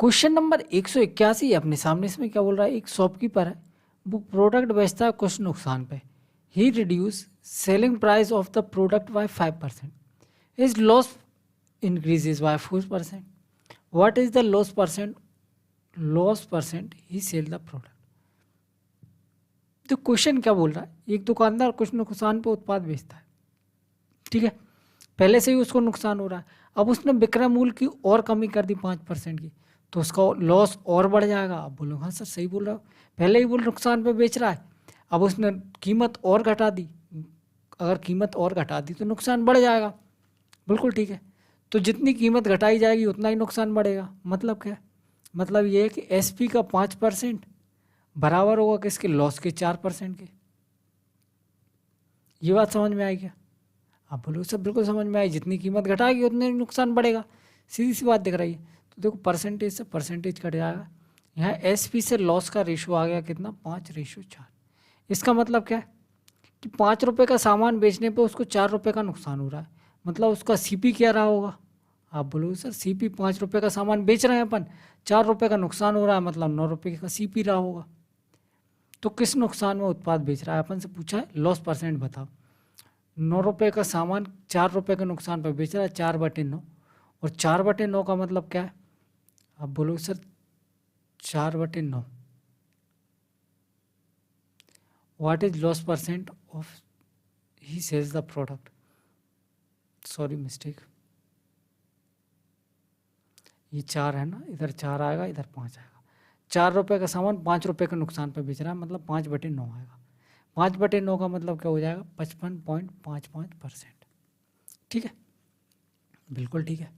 Question number 181 अपने सामने, इसमें क्या बोल रहा है, एक शॉपकीपर है, वो प्रोडक्ट बेचता है कुछ नुकसान पे। He reduce selling price of the product by 5%, his loss increases by 4%। What is the loss percent he sell the product. तो क्वेश्चन क्या बोल रहा है, एक दुकानदार कुछ नुकसान पे उत्पाद बेचता है, ठीक है, पहले से ही उसको नुकसान हो रहा है, अब उसने विक्रय मूल्य की और कमी कर दी 5% की, तो उसका लॉस और बढ़ जाएगा। आप बोलो हाँ सर सही बोल रहा हो, पहले ही वो नुकसान पे बेच रहा है, अब उसने कीमत और घटा दी, अगर कीमत और घटा दी तो नुकसान बढ़ जाएगा। बिल्कुल ठीक है, तो जितनी कीमत घटाई जाएगी उतना ही नुकसान बढ़ेगा। मतलब क्या है, मतलब ये है कि एसपी का 5% बराबर होगा किसके, लॉस के 4% के। ये बात समझ में आई क्या? आप बोलो सब बिल्कुल समझ में आई, जितनी कीमत घटाएगी उतने नुकसान बढ़ेगा, सीधी सी बात दिख रही है। तो देखो परसेंटेज से परसेंटेज कट जाएगा, यहाँ एसपी से लॉस का रेशो आ गया कितना, 5:4। इसका मतलब क्या है कि 5 रुपये का सामान बेचने पे उसको 4 रुपये का नुकसान हो रहा है, मतलब उसका सीपी क्या रहा होगा। आप बोलोगे सर सीपी 5 रुपये का सामान बेच रहे हैं अपन, 4 रुपये का नुकसान हो रहा है, मतलब 9 रुपये का सीपी रहा होगा। तो किस नुकसान में उत्पाद बेच रहा है, अपन से पूछा है लॉस परसेंट बताओ। 9 रुपये का सामान 4 रुपये के नुकसान पर बेच रहा है, 4/9, और 4/9 का मतलब क्या है, आप बोलोगे sir 4/9, what is loss percent of he sells the product. Sorry mistake, ये 4 है ना, इधर 4 आएगा, इधर 5 आएगा। 4 रुपये का सामान 5 रुपये के नुकसान पर बेच रहा है, मतलब 5/9 आएगा। 5/9 का मतलब क्या हो जाएगा, 55.55%। ठीक है, बिल्कुल ठीक है।